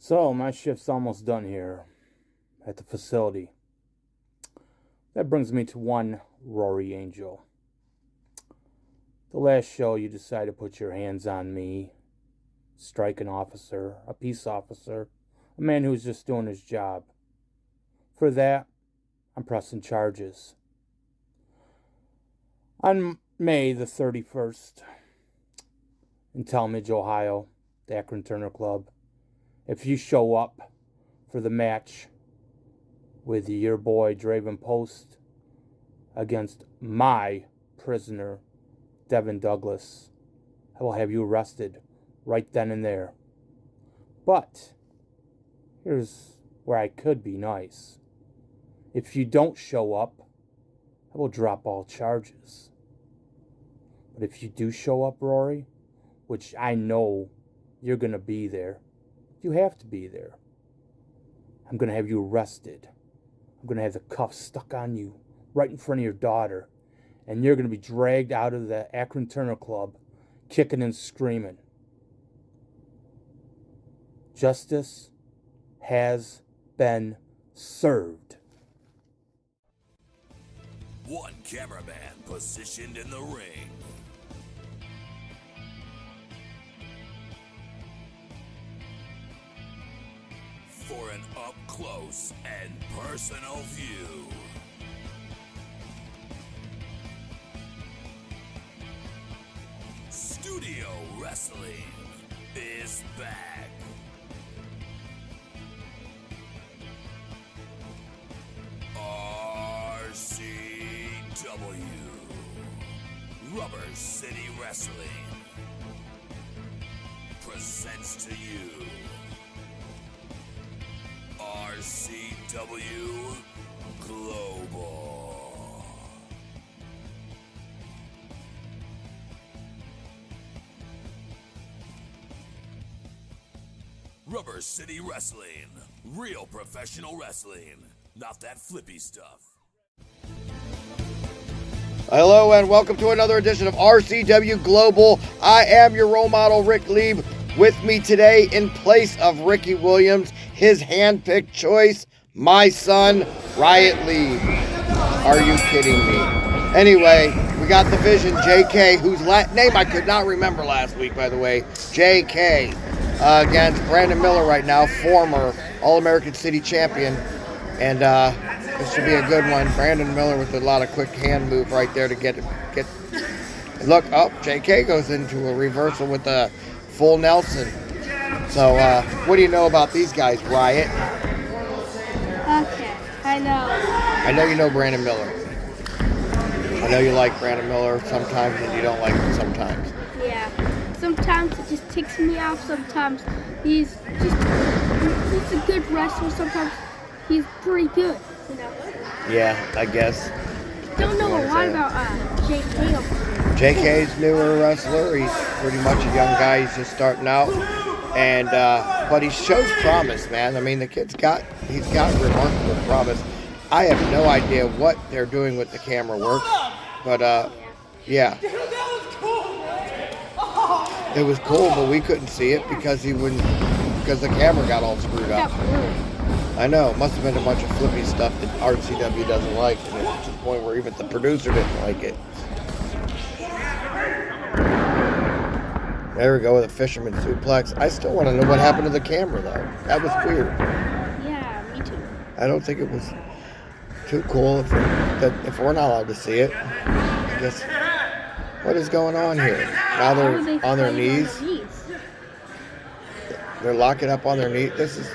So, my shift's almost done here at the facility. That brings me to one Rory Angel. The last show you decided to put your hands on me, strike an officer, a peace officer, a man who was just doing his job. For that, I'm pressing charges. On May the 31st, in Talmadge, Ohio, the Akron Turner Club, if you show up for the match with your boy Draven Post against my prisoner, Devin Douglas, I will have you arrested right then and there. But here's where I could be nice. If you don't show up, I will drop all charges. But if you do show up, Rory, which I know you're going to be there, you have to be there, I'm going to have you arrested. I'm going to have the cuffs stuck on you right in front of your daughter. And you're going to be dragged out of the Akron Turner Club, kicking and screaming. Justice has been served. One cameraman positioned in the ring. For an up-close and personal view. Studio Wrestling is back. RCW Rubber City Wrestling presents to you RCW Global. Rubber City Wrestling. Real professional wrestling. Not that flippy stuff. Hello and welcome to another edition of RCW Global. I am your role model, Ryatt Lieb. With me today, in place of Ricky Williams, his hand-picked choice, my son, Ryatt Lieb. Are you kidding me? Anyway, we got the Vision, JK, whose name I could not remember last week, by the way. JK against Brandon Miller right now, former All-American City champion. And this should be a good one. Brandon Miller with a lot of quick hand move right there to get. Look, JK goes into a reversal with a full Nelson. So, what do you know about these guys, Ryatt? Okay, I know you know Brandon Miller. I know you like Brandon Miller sometimes and you don't like him sometimes. Yeah, sometimes it just ticks me off. Sometimes he's a good wrestler. Sometimes he's pretty good, you know. Yeah, I guess. Don't know a lot about JK. JK's newer wrestler. He's pretty much a young guy. He's just starting out, and but he shows promise, man. I mean, he's got remarkable promise. I have no idea what they're doing with the camera work, but yeah, it was cool, but we couldn't see it because the camera got all screwed up. I know, it must have been a bunch of flippy stuff that RCW doesn't like, and it's to the point where even the producer didn't like it. There we go with a fisherman suplex. I still want to know what happened to the camera, though. That was weird. Yeah, me too. I don't think it was too cool if we're not allowed to see it. I guess. What is going on here? Now they're on their knees. They're locking up on their knees. This is...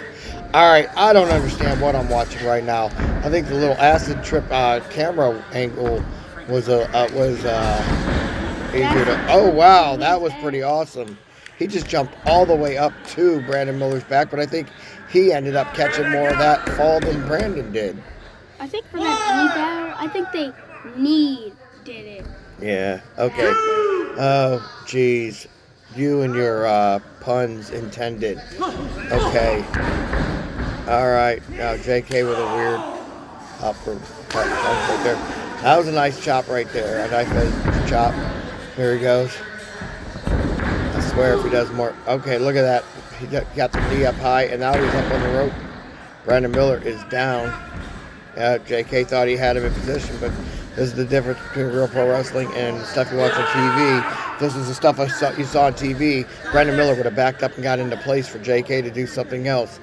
Alright, I don't understand what I'm watching right now. I think the little acid trip camera angle was easier to... Oh, wow, that was pretty awesome. He just jumped all the way up to Brandon Miller's back, but I think he ended up catching more of that fall than Brandon did. I think for that knee battle, I think they did it. Yeah, okay. Oh, jeez. You and your puns intended. Okay. All right. Now JK with a weird upper cut right there. That was a nice chop right there. A nice chop. There he goes. I swear if he does more. Okay, look at that. He got the knee up high, and now he's up on the rope. Brandon Miller is down. JK thought he had him in position, but this is the difference between real pro wrestling and the stuff you watch on TV. This is the stuff you saw on TV. Brandon Miller would have backed up and got into place for JK to do something else.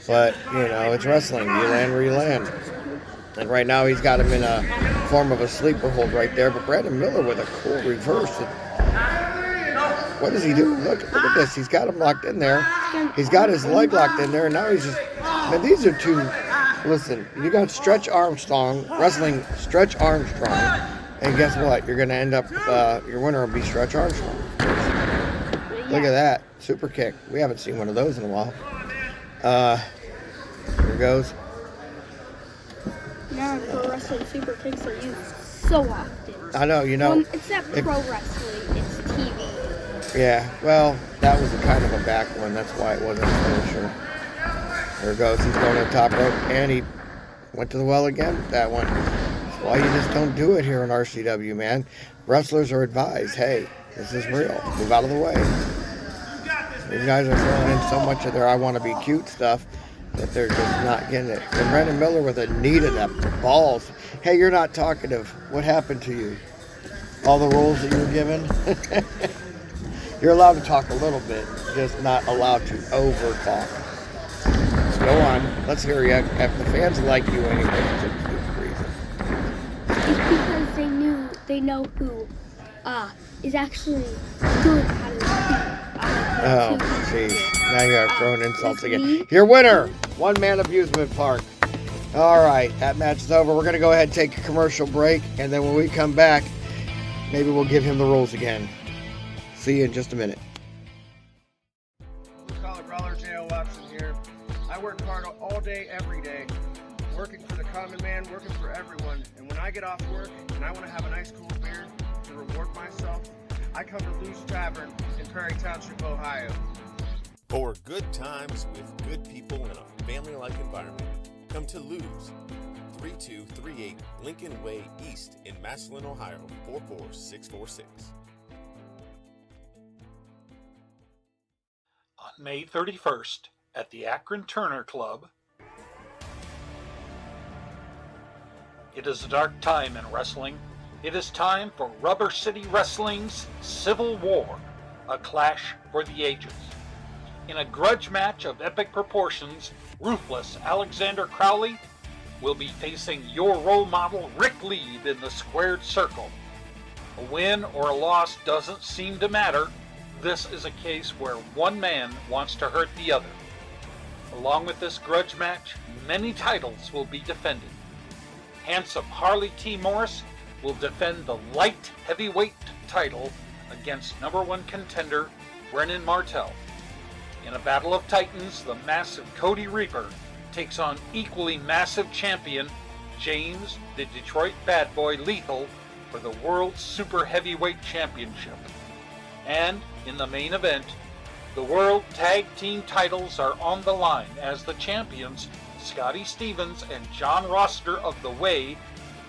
But, it's wrestling. You land where you land. And right now he's got him in a form of a sleeper hold right there. But Brandon Miller with a cool reverse. What does he do? Look at this. He's got him locked in there. He's got his leg locked in there. And now he's just... Now these are two... Listen, you got Stretch Armstrong, wrestling Stretch Armstrong. And guess what? You're going to end up... your winner will be Stretch Armstrong. Look at that. Super kick. We haven't seen one of those in a while. Here goes. Now in pro wrestling, super kicks are used so often. I know, Except pro wrestling, it's TV. Yeah, well, that was a kind of a back one. That's why it wasn't a finisher. There it goes. He's going to the top rope, and he went to the well again. That one. That's why you just don't do it here in RCW, man. Wrestlers are advised, hey, this is real. Move out of the way. These guys are throwing in so much of their I want to be cute stuff that they're just not getting it. And Brandon Miller with a knee to the balls. Hey, you're not talkative. What happened to you? All the rules that you were given? You're allowed to talk a little bit, just not allowed to over-talk. Go on. Let's hear you. If the fans like you anyway, it's a stupid reason. It's because they know who is actually good out of the team. Oh, jeez. Now you're throwing insults again. Your winner, Man Abusement Park. All right, that match is over. We're going to go ahead and take a commercial break, and then when we come back, maybe we'll give him the rules again. See you in just a minute. Bluecollar Brawler J.O. Watson here. I work hard all day, every day, working for the common man, working for everyone. And when I get off work and I want to have a nice cool beer to reward myself, I come to Lou's Tavern in Prairie Township, Ohio. For good times with good people in a family-like environment, come to Lou's, 3238 Lincoln Way East in Massillon, Ohio, 44646. On May 31st at the Akron Turner Club, it is a dark time in wrestling. It is time for Rubber City Wrestling's Civil War, a clash for the ages. In a grudge match of epic proportions, ruthless Alexander Crowley will be facing your role model Ryatt Lieb in the squared circle. A win or a loss doesn't seem to matter. This is a case where one man wants to hurt the other. Along with this grudge match, many titles will be defended. Handsome Harley T. Morris will defend the light heavyweight title against number one contender Brennan Martell. In a battle of titans, the massive Cody Reaper takes on equally massive champion James the Detroit Bad Boy Lethal for the World Super Heavyweight Championship. And in the main event, the World Tag Team titles are on the line as the champions Scotty Stevens and John Rossiter of The Way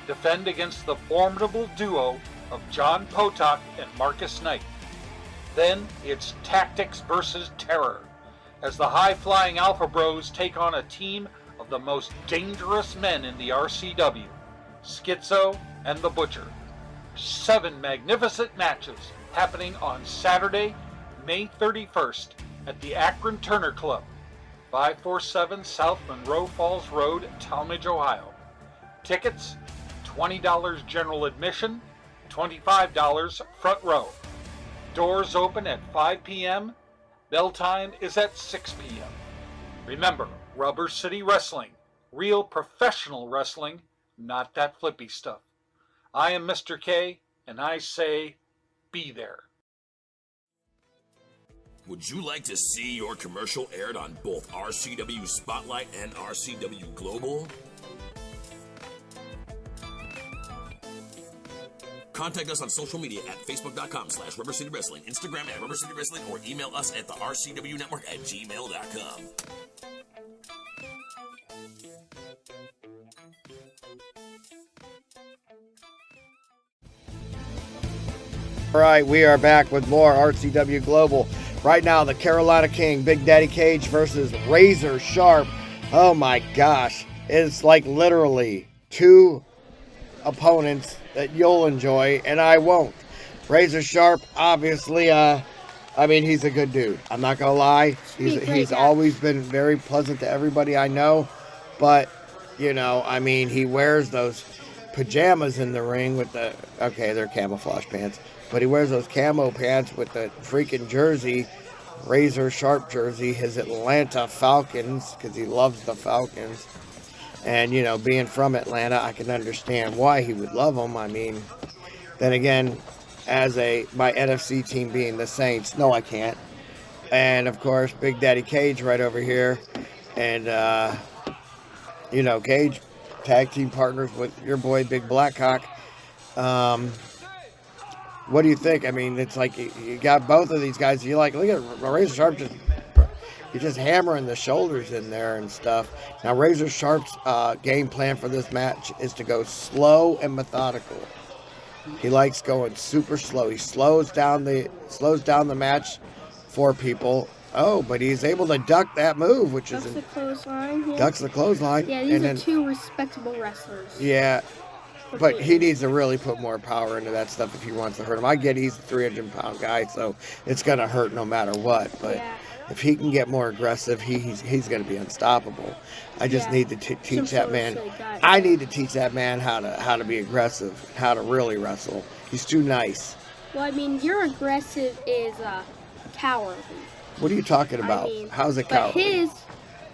defend against the formidable duo of John Potok and Marcus Knight. Then it's tactics versus terror, as the high-flying Alpha Bros take on a team of the most dangerous men in the RCW, Skitzo and the Butcher. 7 magnificent matches happening on Saturday, May 31st at the Akron Turner Club, 547 South Monroe Falls Road, Talmadge, Ohio. Tickets, $20 general admission, $25 front row. Doors open at 5 p.m. Bell time is at 6 p.m. Remember, Rubber City Wrestling, real professional wrestling, not that flippy stuff. I am Mr. K, and I say, be there. Would you like to see your commercial aired on both RCW Spotlight and RCW Global? Contact us on social media at facebook.com/Rubber City Wrestling, Instagram at Rubber City Wrestling, or email us at the RCW Network at gmail.com. All right, we are back with more RCW Global. Right now, the Carolina King, Big Daddy Kage versus Razor Sharpe. Oh my gosh. It's like literally two opponents that you'll enjoy and I won't. Razor Sharpe, obviously, I mean, he's a good dude. I'm not going to lie. He's always been very pleasant to everybody I know. But, you know, I mean, he wears those pajamas in the ring with the, okay, they're camouflage pants. But he wears those camo pants with the freaking jersey, Razor Sharpe jersey, his Atlanta Falcons, because he loves the Falcons. And, you know, being from Atlanta, I can understand why he would love them. I mean, then again, as my NFC team being the Saints, no, I can't. And, of course, Big Daddy Kage right over here. And, you know, Kage, tag team partners with your boy, Big Blackcock. What do you think? I mean, it's like you got both of these guys. You like, look at Razor Sharpe you're just hammering the shoulders in there and stuff. Now, Razor Sharpe's game plan for this match is to go slow and methodical. He likes going super slow. He slows down the match for people. Oh, but he's able to duck that move, which is the clothesline. Yeah. Ducks the clothesline. Yeah, these are two respectable wrestlers. Yeah. But he needs to really put more power into that stuff if he wants to hurt him. I get he's a 300-pound guy, so it's going to hurt no matter what. But if he can get more aggressive, he's going to be unstoppable. I just need to teach that man. I need to teach that man how to be aggressive, how to really wrestle. He's too nice. Well, I mean, your aggressive is cowardly. What are you talking about? I mean, how's it cowardly? But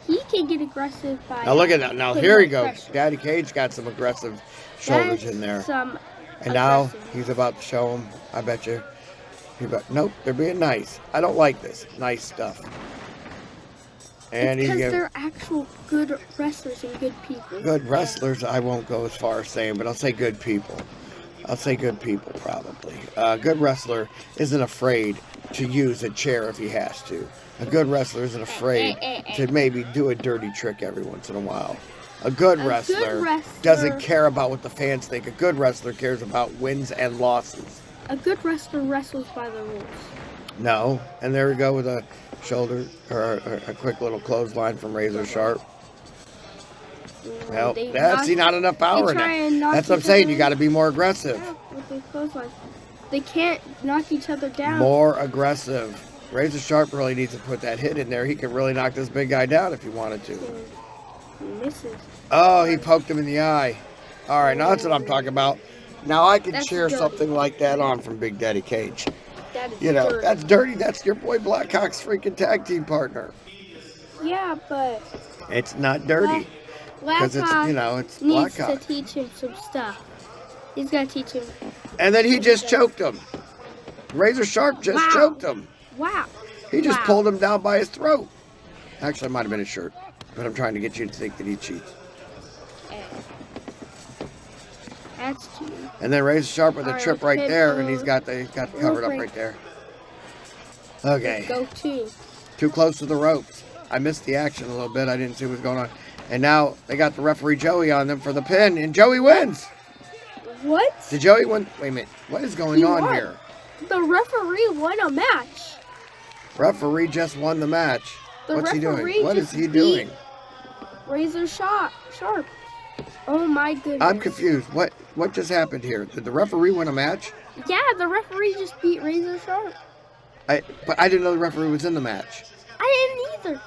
he can get aggressive by. Now look at that. Now here he goes. Daddy Kage got some aggressive shoulders in there. And now he's about to show him. I bet you. Nope, they're being nice. I don't like this nice stuff. And because they're actual good wrestlers and good people. Good wrestlers, I won't go as far as saying, but I'll say good people. I'll say good people, probably. A good wrestler isn't afraid to use a chair if he has to. A good wrestler isn't afraid to maybe do a dirty trick every once in a while. A good wrestler doesn't care about what the fans think. A good wrestler cares about wins and losses. A good wrestler wrestles by the rules. No. And there we go with a shoulder or a quick little clothesline from Razor Sharpe. Well, that's not enough power in that. That's what I'm saying. You got to be more aggressive. Yeah, with the clothesline. They can't knock each other down. More aggressive. Razor Sharpe really needs to put that hit in there. He could really knock this big guy down if he wanted to. He misses. Oh, he poked him in the eye. All right, now that's what I'm talking about. Now I can cheer something like that on from Big Daddy Kage. You know, dirty. That's dirty. That's your boy Blackcock's freaking tag team partner. Yeah, but it's not dirty because it's, you know, it's Blackcock. Needs to teach him some stuff. He's got to teach him. And then he just choked him. Razor Sharpe just choked him. Wow. He just pulled him down by his throat. Actually, it might have been his shirt, but I'm trying to get you to think that he cheats. That's cute. And then Razor Sharpe with a trip right there, and he's got covered up right there. Okay. Go Too close to the ropes. I missed the action a little bit. I didn't see what was going on. And now they got the referee Joey on them for the pin, and Joey wins. What? Did Joey win? Wait a minute. What is going on here? The referee won a match. Referee just won the match. What's he doing? What is he doing? Razor Sharpe. Oh my goodness. I'm confused. What just happened here? Did the referee win a match? Yeah, the referee just beat Razor Sharpe. But I didn't know the referee was in the match. I didn't either.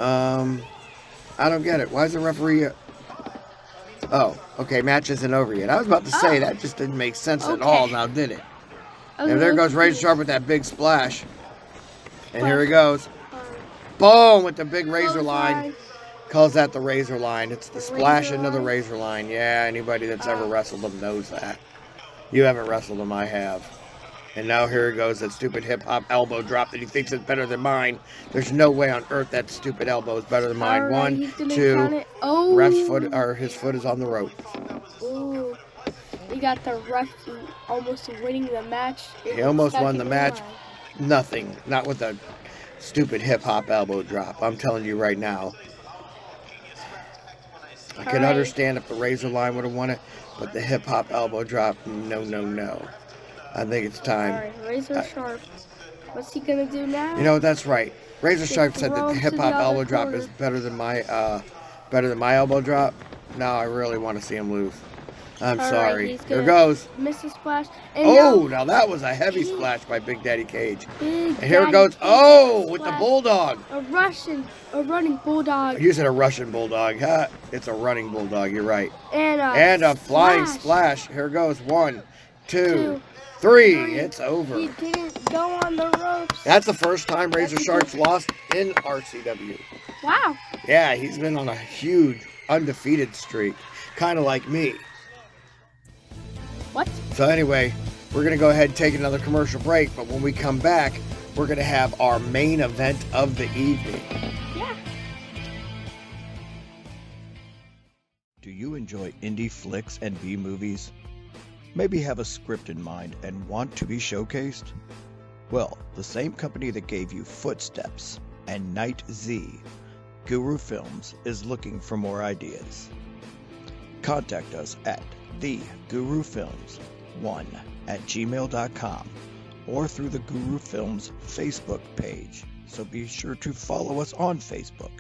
I don't get it. Why is the referee... Oh, okay, match isn't over yet. I was about to say, that just didn't make sense at all now, did it? And there goes Razor Sharpe with that big splash. And here he goes. Boom! With the big razor line. Calls that the razor line. It's the splash into the razor line. Yeah, anybody that's ever wrestled them knows that. You haven't wrestled them, I have. And now here he goes, that stupid hip-hop elbow drop that he thinks is better than mine. There's no way on earth that stupid elbow is better than mine. Right, 1, 2, ref's foot, or his foot is on the rope. Ooh. We got the ref almost winning the match. He almost won the match. Nothing. Not with a stupid hip-hop elbow drop. I'm telling you right now. I could understand if the razor line would have won it, but the hip-hop elbow drop, no. I think it's time. All right, Razor Sharpe. What's he gonna do now? You know, that's right. Razor Sharpe said that throw the him hip to hop the other elbow drop corner. is better than my elbow drop. Now I really want to see him lose. I'm All sorry. right, he's Here gonna goes. miss a splash. And Now that was a heavy Big- splash by Big Daddy Kage. Big And here it Daddy goes. Kage With the splash. bulldog. A running bulldog. You said a Russian bulldog, huh? It's a running bulldog. You're right. And a flying splash. Here it goes. 1, 2, 2, 3. It's over. He didn't go on the ropes. That's the first time Razor Sharpe's lost in RCW. Wow. Yeah, he's been on a huge undefeated streak, kind of like me. What? So anyway, we're going to go ahead and take another commercial break, but when we come back, we're going to have our main event of the evening. Yeah. Do you enjoy indie flicks and B-movies? Maybe have a script in mind and want to be showcased? Well, the same company that gave you Footsteps and Night Z, Guru Films, is looking for more ideas. Contact us at thegurufilms1@gmail.com or through the Guru Films Facebook page. So be sure to follow us on Facebook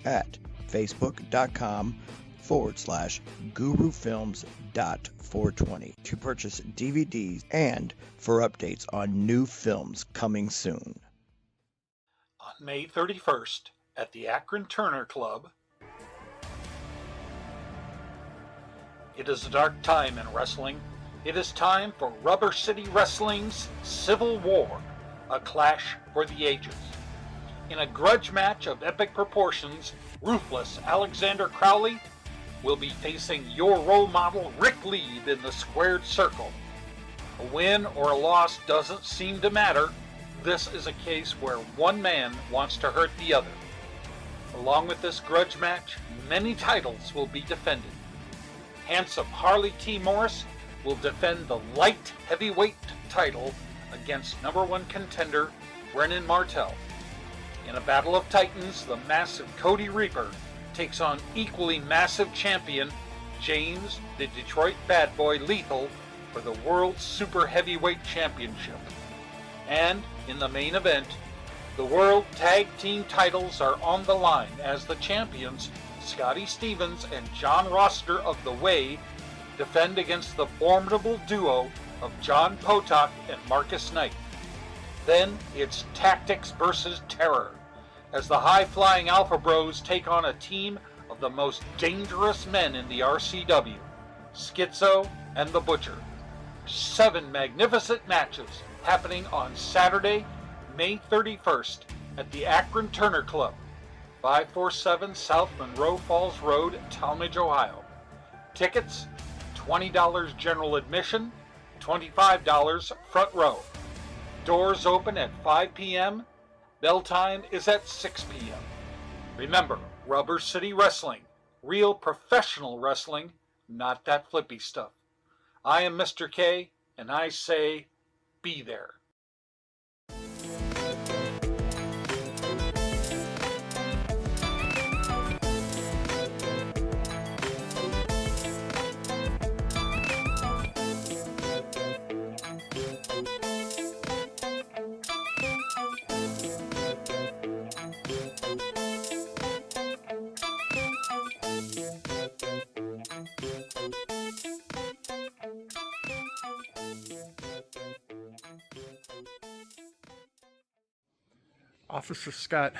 at facebook.com/gurufilms.420 to purchase DVDs and for updates on new films coming soon. On May 31st at the Akron Turner Club, it is a dark time in wrestling. It is time for Rubber City Wrestling's Civil War, a clash for the ages. In a grudge match of epic proportions, ruthless Alexander Crowley will be facing your role model Ryatt Lieb in the squared circle. A win or a loss doesn't seem to matter. This is a case where one man wants to hurt the other. Along with this grudge match, many titles will be defended. Handsome Harley T. Morris will defend the light heavyweight title against #1 contender Brennan Martell. In a battle of titans, the massive Cody Reaper takes on equally massive champion James the Detroit Bad Boy Lethal for the World Super Heavyweight Championship. And in the main event, the World Tag Team titles are on the line as the champions Scotty Stevens and John Roster of The Way defend against the formidable duo of John Potok and Marcus Knight. Then it's tactics versus terror, as the high-flying Alpha Bros take on a team of the most dangerous men in the RCW, Skitzo and the Butcher. 7 magnificent matches happening on Saturday, May 31st at the Akron Turner Club, 547 South Monroe Falls Road, Talmadge, Ohio. Tickets, $20 general admission, $25 front row. Doors open at 5 p.m. Bell time is at 6 p.m. Remember, Rubber City Wrestling, real professional wrestling, not that flippy stuff. I am Mr. K, and I say, be there. Officer Scott,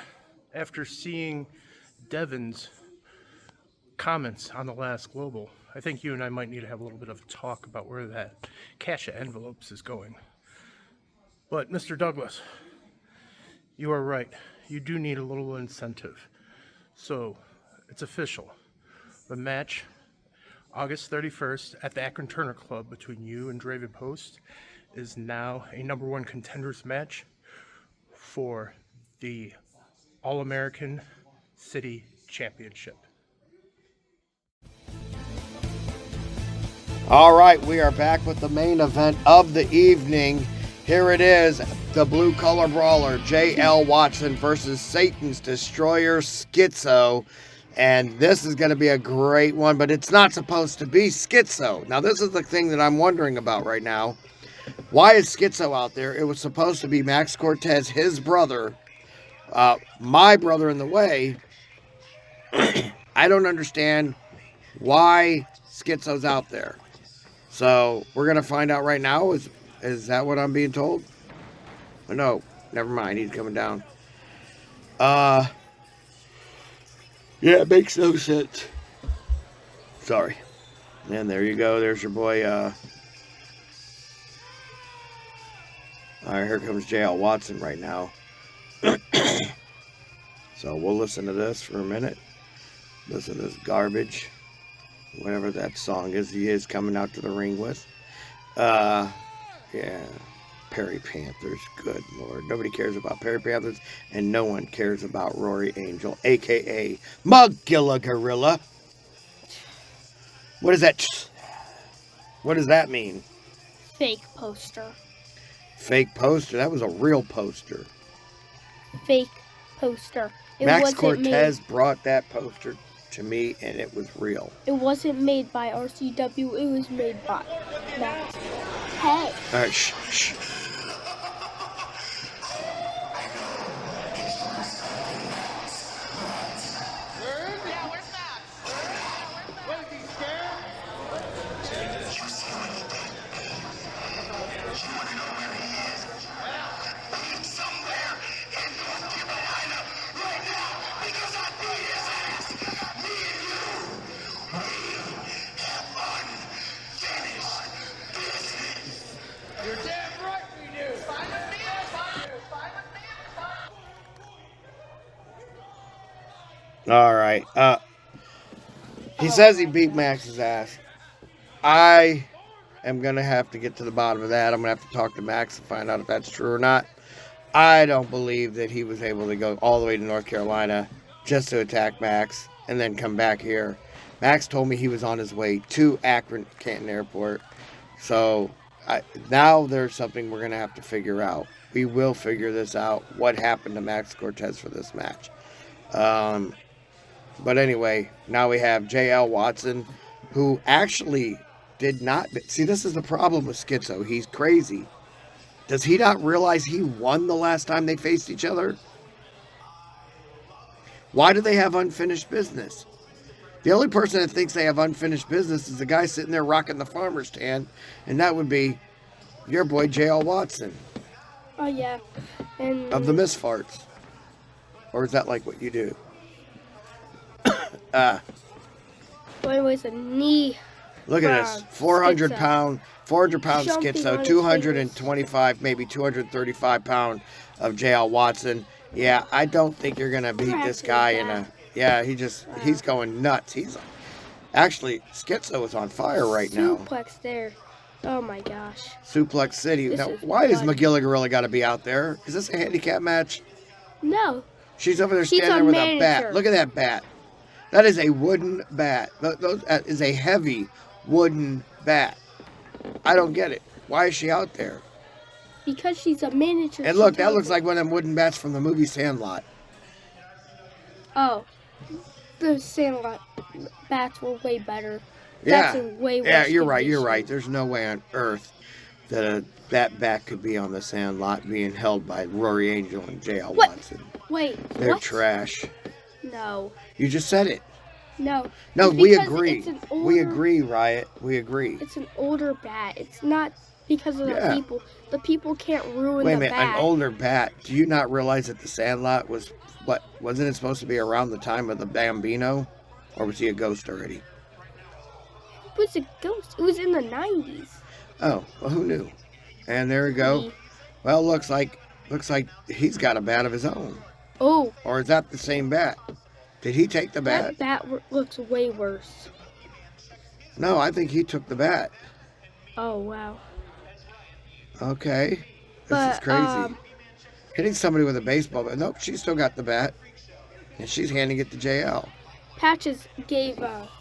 after seeing Devin's comments on the last Global, I think you and I might need to have a little bit of talk about where that cache of envelopes is going. But Mr. Douglas, you are right. You do need a little incentive. So it's official. The match, August 31st at the Akron Turner Club between you and Draven Post, is now a #1 contenders match for the All-American City Championship. All right, we are back with the main event of the evening. Here it is, the Bluecollar Brawler, J.L. Watson versus Satan's Destroyer, Skitzo. And this is going to be a great one, but it's not supposed to be Skitzo. Now, this is the thing that I'm wondering about right now. Why is Skitzo out there? It was supposed to be Max Cortez, his brother, my brother in the way. I don't understand why Skitzo's out there. So we're going to find out right now. Is that what I'm being told? Oh, no, never mind. He's coming down. Yeah, it makes no sense. Sorry. And there you go. There's your boy. All right, here comes J.L. Watson right now. So we'll listen to this for a minute. Listen to this garbage. Whatever that song is he is coming out to the ring with. Yeah. Perry Panthers. Good Lord. Nobody cares about Perry Panthers, and no one cares about Rory Angel, a.k.a. Magilla Gorilla. What is that? What does that mean? Fake poster. Fake poster? That was a real poster. Fake poster. Max Cortez brought that poster to me, and it was real. It wasn't made by RCW. It was made by Max. Hey. All right, shh. All right. He says he beat Max's ass. I am going to have to get to the bottom of that. I'm going to have to talk to Max and find out if that's true or not. I don't believe that he was able to go all the way to North Carolina just to attack Max and then come back here. Max told me he was on his way to Akron Canton Airport. So now there's something we're going to have to figure out. We will figure this out, what happened to Max Cortez for this match. But anyway, now we have J.L. Watson, who actually did not... See, this is the problem with Skitzo. He's crazy. Does he not realize he won the last time they faced each other? Why do they have unfinished business? The only person that thinks they have unfinished business is the guy sitting there rocking the farmer's stand, and that would be your boy J.L. Watson. Oh, yeah. And of the Misfarts. Or is that like what you do? Boy was a knee. Look at this. 400 pound Skitzo, 225, maybe 235 pound of J.L. Watson. Yeah, I don't think you're going to beat this guy in a... Yeah, he's going nuts. Actually, Skitzo is on fire right now. Suplex there. Oh my gosh. Suplex City. Now, why is Magilla Gorilla got to be out there? Is this a handicap match? No. She's over there standing there with a bat. Look at that bat. That is a wooden bat. That is a heavy wooden bat. I don't get it. Why is she out there? Because she's a miniature. And look, that looks like one of them wooden bats from the movie Sandlot. Oh. The Sandlot bats were way better. That's way worse. Yeah, you're right. There's no way on earth that that bat could be on the Sandlot being held by Rory Angel and J.L. Watson. Wait, they're trash. No. You just said it. No. No, we agree. We agree, Ryatt. We agree. It's an older bat. It's not because of the people. The people can't ruin the bat. Wait a minute, an older bat. Do you not realize that the Sandlot was, wasn't it supposed to be around the time of the Bambino? Or was he a ghost already? It was a ghost. It was in the 90s. Oh, well, who knew? And there we go. Well, looks like he's got a bat of his own. Oh. Or is that the same bat? Did he take the bat? That bat looks way worse. No, I think he took the bat. Oh, wow. Okay. This is crazy. Hitting somebody with a baseball bat. Nope, she's still got the bat. And she's handing it to JL. Patches gave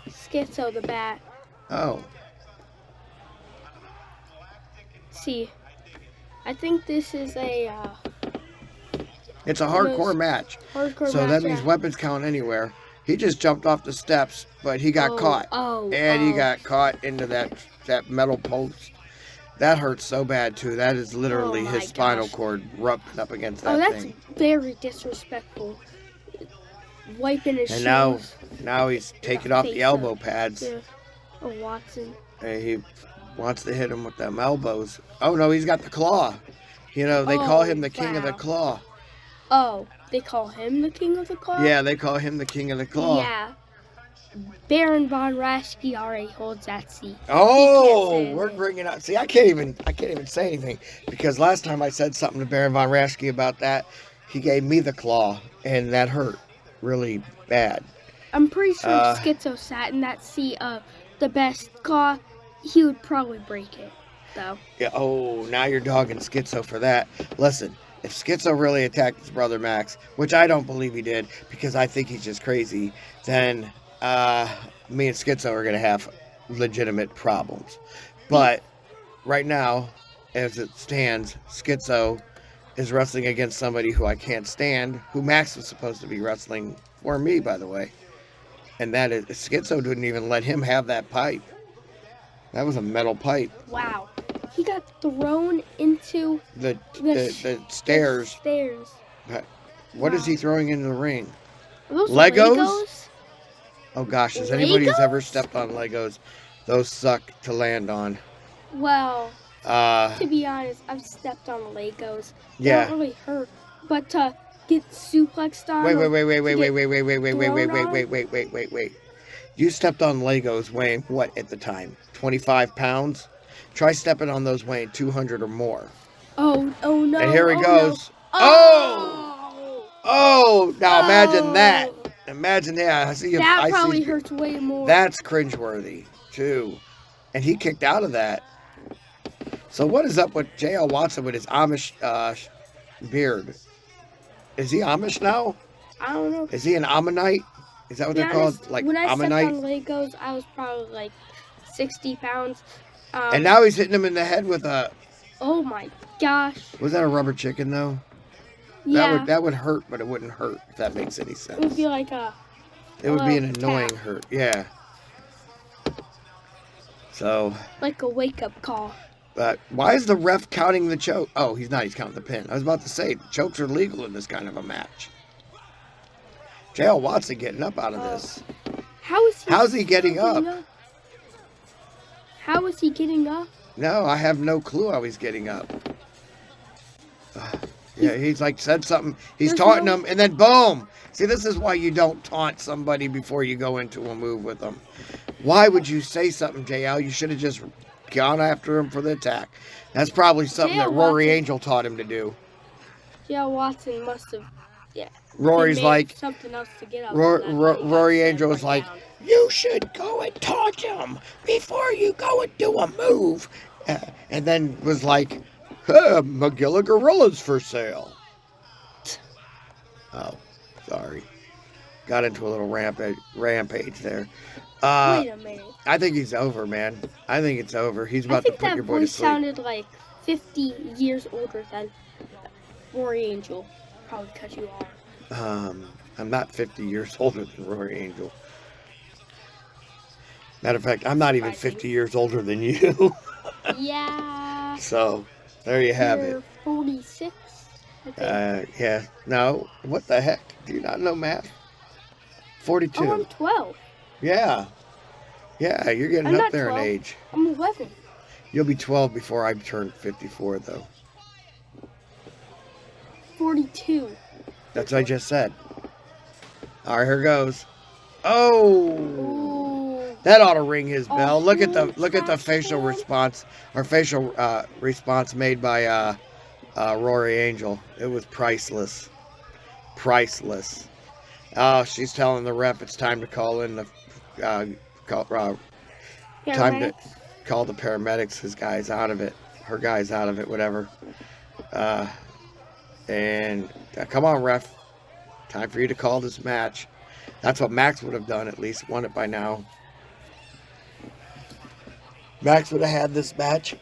Skitzo the bat. Oh. See, I think this is a... It's a hardcore match. So that means weapons count anywhere. He just jumped off the steps, but he got caught. And he got caught into that metal post. That hurts so bad, too. That is literally Oh my his spinal gosh. cord rubbed up against Oh, that that's thing. very disrespectful. Wiping his And shoes. now he's taking off the Face elbow up. pads. Yeah. Oh, Watson. And he wants to hit him with them elbows. Oh, no, he's got the claw. You know, they call him the king of the wow. claw. Oh, they call him the king of the claw? Yeah, they call him the king of the claw. Yeah. Baron von Raschke already holds that seat. Oh, He can't say we're anything. bringing up. See, I can't even say anything because last time I said something to Baron von Raschke about that, he gave me the claw, and that hurt really bad. I'm pretty sure if Skitzo sat in that seat of the best claw, he would probably break it, though. Yeah. Oh, now you're dogging Skitzo for that. Listen, if Skitzo really attacked his brother Max, which I don't believe he did because I think he's just crazy, then me and Skitzo are gonna have legitimate problems. But right now, as it stands, Skitzo is wrestling against somebody who I can't stand, who Max was supposed to be wrestling for me, by the way. And that is, Skitzo didn't even let him have that pipe. That was a metal pipe. Wow. He got thrown into The the stairs. stairs. What is Wow. he throwing into the ring? Are those Legos? Oh gosh, has anybody who's ever Legos? stepped on Legos, those suck to land on. Well, Uh, to be honest, I've stepped on Legos. They yeah. don't really hurt, but to get suplexed on. Wait. You stepped on Legos weighing what at the time? 25 pounds? Try stepping on those weighing 200 or more. Oh no. And here he oh, goes. No. Oh! Now imagine that. Imagine that. I see him. That I probably see, hurts way more. That's cringeworthy, too. And he kicked out of that. So what is up with J.L. Watson with his Amish beard? Is he Amish now? I don't know. Is he an Ammonite? Is that what To they're be called? honest, Like when I stepped Ammonite? on Legos, I was probably like 60 pounds. And now he's hitting him in the head with a... Oh my gosh. Was that a rubber chicken, though? Yeah. That would hurt, but it wouldn't hurt, if that makes any sense. It would be like a... It would be an tap. annoying hurt, yeah. So, Like a wake-up call. but why is the ref counting the choke? Oh, he's not. He's counting the pin. I was about to say, chokes are legal in this kind of a match. J.L. Watson getting up out of this. How's he getting up? How is he getting up? No, I have no clue how he's getting up. Yeah, he's like said something. He's taunting him, and then boom. See, this is why you don't taunt somebody before you go into a move with them. Why would you say something, JL? You should have just gone after him for the attack. That's probably something that Rory Angel taught him to do. Yeah, Watson must have. Yeah. Rory's like, something else to get up. Rory Angel was like, you should go and taunt him before you go and do a move. And then was like, Magilla Gorilla's for sale. Oh, sorry. Got into a little rampage there. Wait a minute. I think he's over, man. I think it's over. He's about to put your boy to sleep. That voice sounded like 50 years older than Rory Angel. Probably cut you off. I'm not 50 years older than Rory Angel. Matter of fact, I'm not even 50 years older than you. Yeah. So, there you have You're it. 46, I think. Yeah. No, what the heck? Do you not know math? 42. Oh, I'm 12. Yeah. Yeah, you're getting I'm up not there 12. in age. I'm 11. You'll be 12 before I turn 54, though. 42. That's what I just said. All right, here goes. Oh, Ooh. that ought to ring his bell. Oh, Look at the facial response, or facial response made by Rory Angel. It was priceless, priceless. Oh, she's telling the ref it's time to call in the time to call the paramedics. His guy's out of it. Her guy's out of it. Whatever. And come on, ref. Time for you to call this match. That's what Max would have done, at least won it by now. Max would have had this match.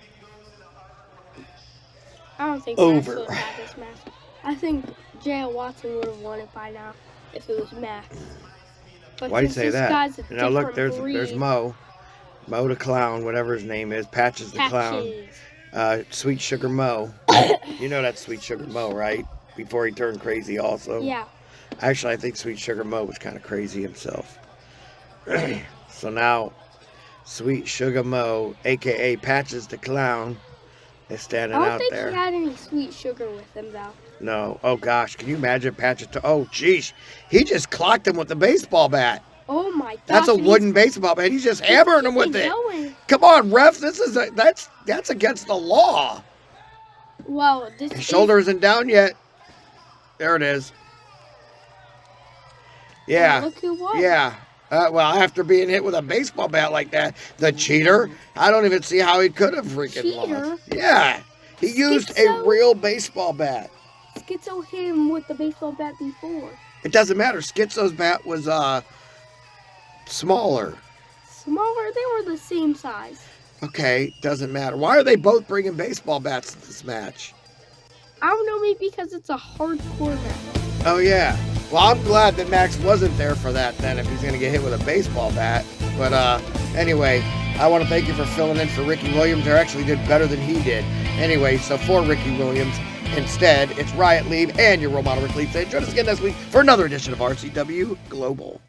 I don't think Over. Max would have had this match. I think J.L. Watson would have won it by now if it was Max. But Why do you say this that? guy's a Now look, different there's breed. Mo the Clown, whatever his name is, Patches the Clown. Sweet Sugar Mo. You know that's Sweet Sugar Mo, right? Before he turned crazy also. Yeah. Actually, I think Sweet Sugar Mo was kind of crazy himself. So now, Sweet Sugar Mo, a.k.a. Patches the Clown, is standing I out don't there. think he had any sweet sugar with him, though. No. Oh, gosh. Can you imagine Patches? Oh, geez. He just clocked him with the baseball bat. Oh, my gosh. That's a wooden baseball bat. He's just hammering him with it. Going. Come on, refs. That's against the law. Well, this His shoulder isn't down yet. There it is. Yeah. Look who won. Yeah. Well, after being hit with a baseball bat like that, the cheater, I don't even see how he could have freaking lost. Yeah. He used a real baseball bat. Skitzo hit him with the baseball bat before. It doesn't matter. Skitzo's bat was smaller. Smaller? They were the same size. Okay, doesn't matter. Why are they both bringing baseball bats to this match? I don't know, maybe because it's a hardcore match. Oh, yeah. Well, I'm glad that Max wasn't there for that then if he's going to get hit with a baseball bat. But anyway, I want to thank you for filling in for Ricky Williams. They actually did better than he did. Anyway, so for Ricky Williams, instead, it's Ryatt Lieb and your role model, Rick Lieb, saying join us again next week for another edition of RCW Global.